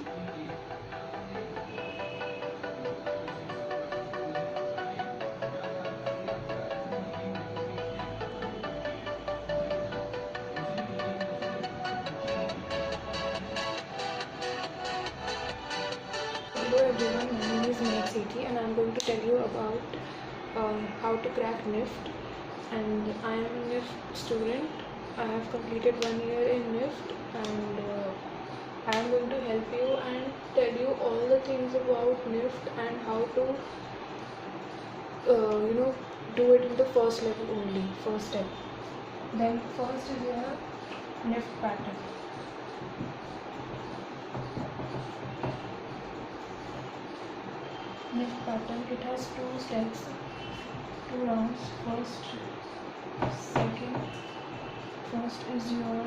Hello everyone, my name is Meg Sethi and I am going to tell you about how to crack NIFT. And I am a NIFT student. I have completed 1 year in NIFT, and I am going to help you and tell you all the things about NIFT and how to do it in the first level only, first step. Then first is your NIFT pattern. NIFT pattern, it has 2 steps, 2 rounds. First is your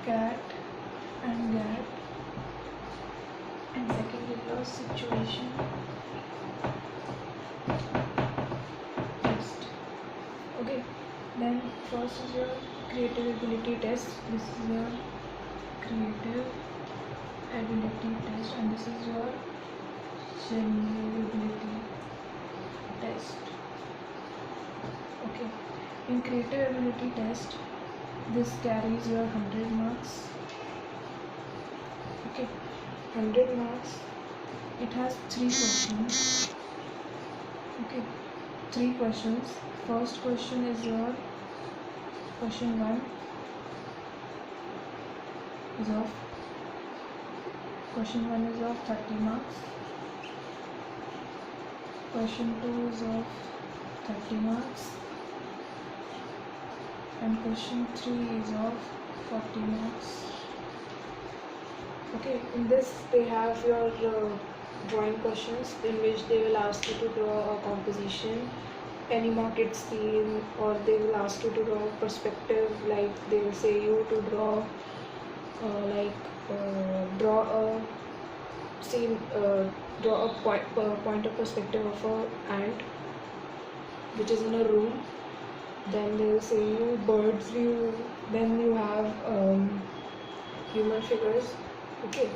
cat and GAT, and second is your situation test. Okay, then first is your creative ability test. This is your creative ability test, and this is your general ability test. Okay, in creative ability test, this carries your 100 marks. Okay, 100 marks. It has 3 questions. Okay, 3 questions. First question is your question 1 is of 30 marks. Question 2 is of 30 marks, and question 3 is of 40 marks. Okay, in this they have your drawing questions, in which they will ask you to draw a composition, any market scene, or they will ask you to draw a perspective, like they will say you to draw draw a scene, draw a point of perspective of a ant which is in a room. Then they will say you bird's view. Then you have human figures. Okay,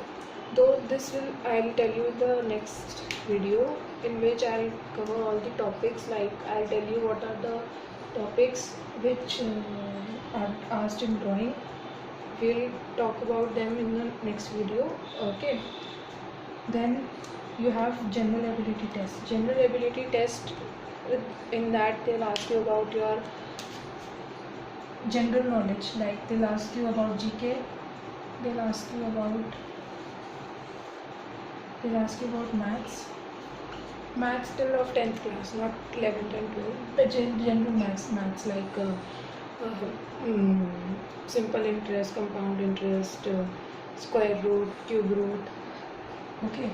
though this will I'll tell you in the next video, in which I'll cover all the topics. Like I'll tell you what are the topics which are asked in drawing. We'll talk about them in the next video. Okay, then you have general ability test. General ability test, in that they'll ask you about your general knowledge, like they'll ask you about GK, they'll ask you about maths till of 10th class, not 11th and 12th, but general maths like simple interest, compound interest, square root, cube root. Okay,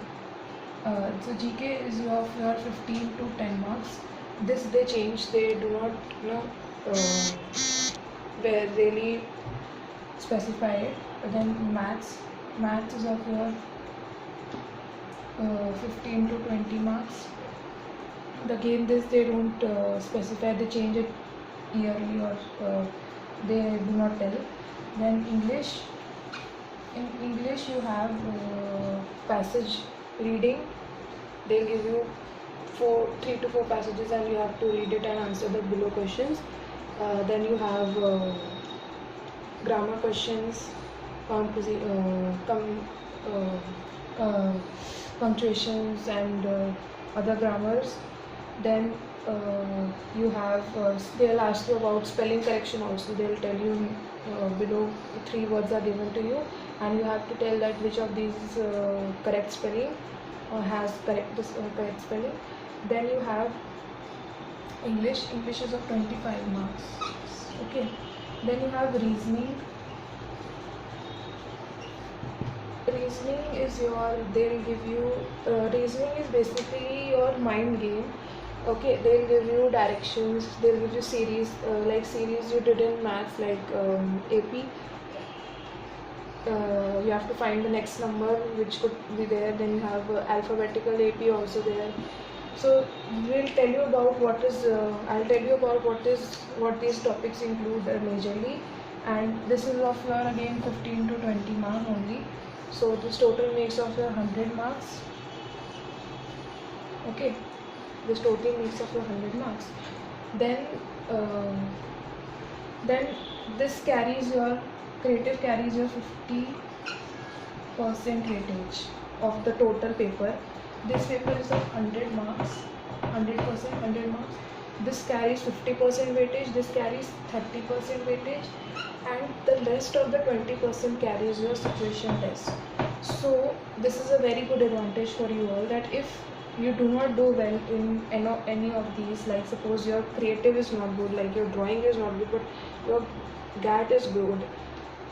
so GK is of your 15 to 10 marks. This they change, they do not really specify it. But then maths is of your 15 to 20 marks. Again, this they don't specify, they change it yearly, or they do not tell. Then English. In English you have passage reading. They'll give you 3 to 4 passages, and you have to read it and answer the below questions. Then you have grammar questions, punctuations, and other grammars. Then you have they'll ask you about spelling correction also. They'll tell you below 3 words are given to you, and you have to tell that which of these correct spelling has correct spelling. Then you have English is of 25 marks. Okay, then you have reasoning. Reasoning is they'll give you reasoning is basically your mind game. Okay, they'll give you directions, they'll give you series, like series you did in maths, like AP. You have to find the next number which could be there. Then you have alphabetical AP also there. So we'll tell you about I'll tell you about what these topics include majorly, and this is of your again 15 to 20 marks only. So this total makes of your 100 marks. Okay, this total makes of your 100 marks. Then this carries your creative carries your 50% weightage of the total paper. This paper is of 100 marks, 100%, 100 marks. This carries 50% weightage, this carries 30% weightage, and the rest of the 20% carries your situation test. So this is a very good advantage for you all, that if you do not do well in any of these, like suppose your creative is not good, like your drawing is not good, but your GAT is good,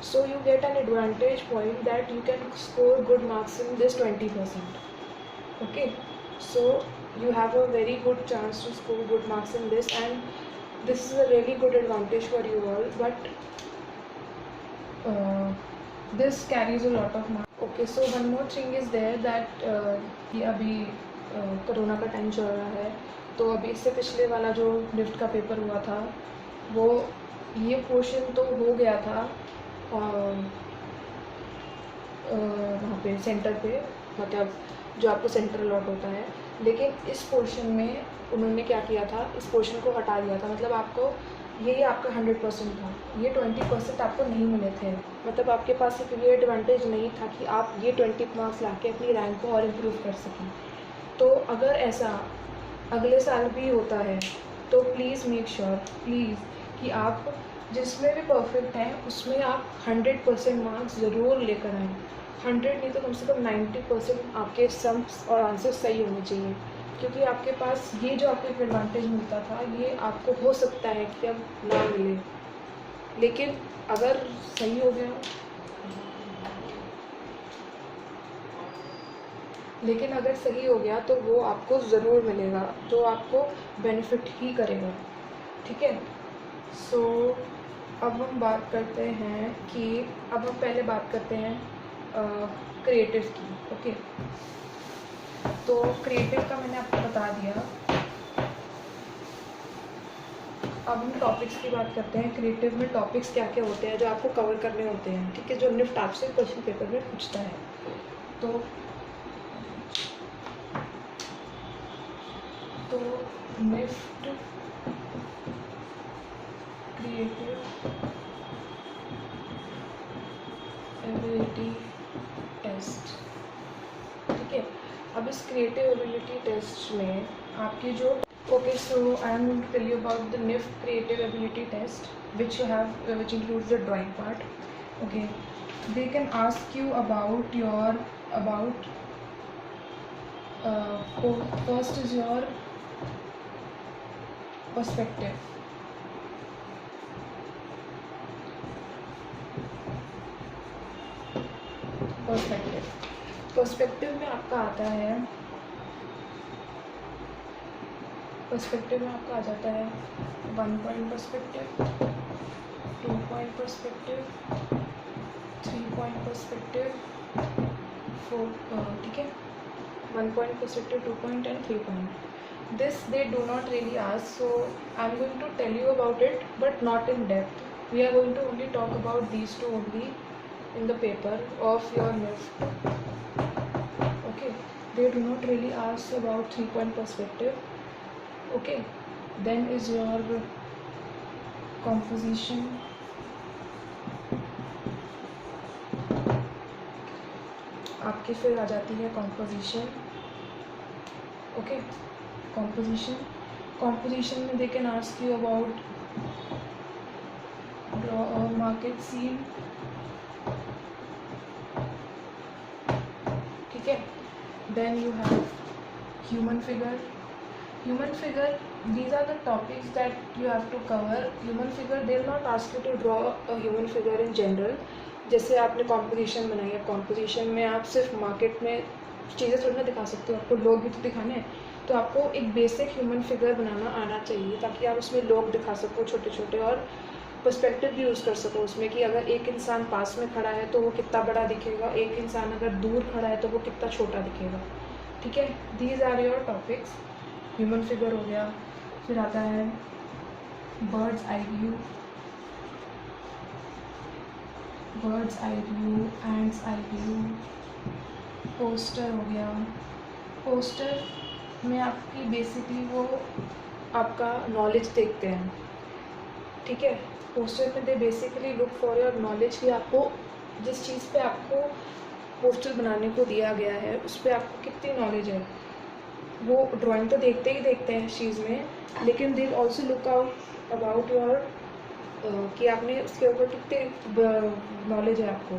so you get an advantage point that you can score good marks in this 20%. Okay, so you have a very good chance to score good marks in this, and this is a really good advantage for you all. But this carries a lot of marks. Okay, so one more thing is there that कि अभी corona का time चल रहा है, तो अभी इससे पिछले वाला जो निफ्ट का पेपर हुआ था, वो ये पोर्शन तो हो गया था वहाँ पे सेंटर पे, मतलब जो आपको सेंटर अलॉट होता है, लेकिन इस पोर्शन में उन्होंने क्या किया था, इस पोर्शन को हटा दिया था। मतलब आपको ये आपका 100% था, ये 20% आपको नहीं मिले थे। मतलब आपके पास एक ये एडवांटेज नहीं था कि आप ये 20 मार्क्स लाके अपनी रैंक को और इम्प्रूव कर सकें। तो अगर ऐसा अगले साल भी होता है तो प्लीज़ मेक श्योर प्लीज़ कि आप जिसमें भी परफेक्ट हैं उसमें आप 100% मार्क्स ज़रूर लेकर आएँ। 100 नहीं तो कम से कम 90% आपके सम्स और आंसर्स सही होने चाहिए, क्योंकि आपके पास ये जो आपको एक एडवांटेज मिलता था, ये आपको हो सकता है कि अब ना मिले, लेकिन अगर सही हो गया तो वो आपको ज़रूर मिलेगा, जो आपको बेनिफिट ही करेगा। ठीक है, सो अब हम बात करते हैं कि अब हम पहले बात करते हैं क्रिएटिव की। ओके, तो क्रिएटिव का मैंने आपको बता दिया। अब हम टॉपिक्स की बात करते हैं। क्रिएटिव में टॉपिक्स क्या क्या होते हैं जो आपको कवर करने होते हैं, ठीक है, जो निफ्ट आपसे क्वेश्चन पेपर में पूछता है। तो निफ्ट क्रिएटिव एबिलिटी टेस्ट, ठीक है। अब इस क्रिएटिव एबिलिटी टेस्ट में आपकी जो so I am going to tell you about the NIFT creative ability test which includes the drawing part. Okay, they can ask you about first is your perspective. Perspective में आपका आता है, perspective में आपका आ जाता है 1 point perspective, 2 point perspective, 3 point perspective, 4, ठीक है, 1 point perspective, 2 point and 3 point. This they do not really ask, so I am going to tell you about it but not in depth. We are going to only talk about these two only in the paper of your NIFT. Okay, they do not really ask about 3 point perspective. Okay, then is your composition, आपके फिर आ जाती है composition. Okay, composition में they can ask you about draw a market scene. Okay, then you have human figure. These are the topics that you have to cover. Human figure, they will not ask you to draw a human figure in general. जैसे आपने composition बनाई है, composition में आप सिर्फ market में चीज़ें थोड़ी ना दिखा सकते हो, आपको लोग भी तो दिखाने हैं। तो आपको एक बेसिक ह्यूमन फिगर बनाना आना चाहिए ताकि आप उसमें लोग दिखा सको छोटे छोटे, और पर्सपेक्टिव भी यूज़ कर सको उसमें कि अगर एक इंसान पास में खड़ा है तो वो कितना बड़ा दिखेगा, एक इंसान अगर दूर खड़ा है तो वो कितना छोटा दिखेगा। ठीक है, these are your topics. Human figure हो गया, फिर आता है bird's eye view, bird's eye view, ant's eye view, poster हो गया। पोस्टर में आपकी बेसिकली वो आपका नॉलेज देखते हैं, ठीक है। पोस्टर में they basically look for your knowledge कि आपको जिस चीज़ पे आपको पोस्टर बनाने को दिया गया है उस पर आपको कितनी नॉलेज है। वो ड्राइंग तो देखते ही देखते हैं इस चीज़ में, लेकिन they also look out about your कि आपने उसके ऊपर कितनी नॉलेज है आपको।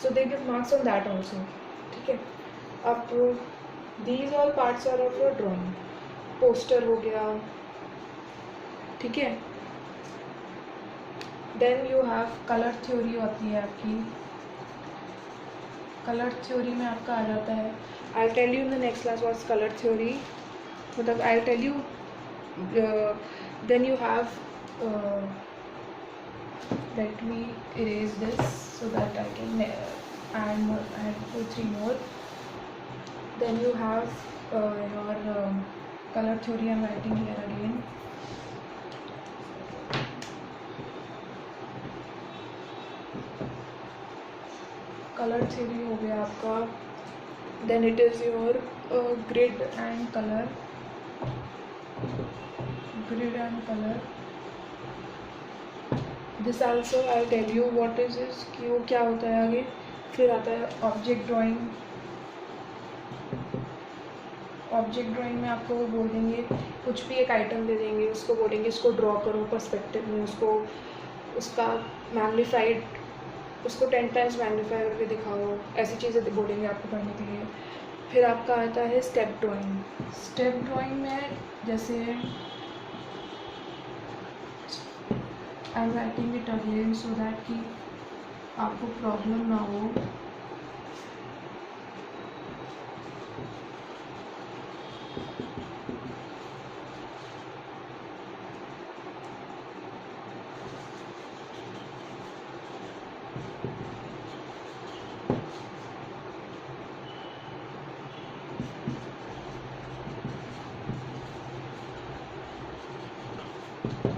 So they give marks on that also, ठीक है। अब these all parts are of your drawing. Poster हो गया, ठीक है। Then you have colour theory होती है आपकी। कलर थ्योरी में आपका आ जाता है, I tell you in the next class what's colour theory, मतलब I tell you. Then you have let me erase this so that I can add 2-3 more. Then you have your color theory. I'm writing here again. Color theory हो गया आपका. Then it is your grid and color. Grid and color. This also I tell you what is this, कि वो क्या होता है आगे। फिर आता है ऑब्जेक्ट ड्राइंग। ऑब्जेक्ट ड्राइंग में आपको वो बोल देंगे, कुछ भी एक आइटम दे देंगे, उसको बोलेंगे इसको ड्रॉ करो पर्सपेक्टिव में, उसको उसका मैग्नीफाइड, उसको 10 टाइम्स मैग्नीफाई करके दिखाओ, ऐसी चीज़ें बोलेंगे आपको करने के लिए। फिर आपका आता है स्टेप ड्राइंग। स्टेप ड्राइंग में जैसे I am writing it again so that कि आपको प्रॉब्लम ना हो।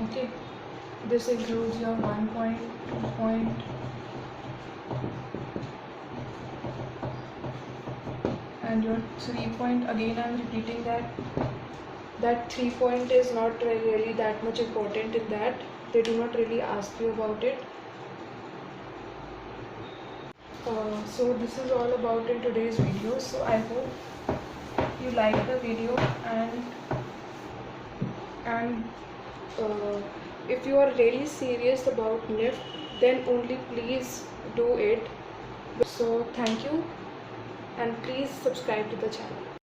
Okay, this includes your 1 point, 2 point, and your 3 point. Again I am repeating that 3 point is not really that much important in that. They do not really ask you about it. So this is all about in today's video. So I hope you like the video, and if you are really serious about NIFT, then only please do it. So thank you, and please subscribe to the channel.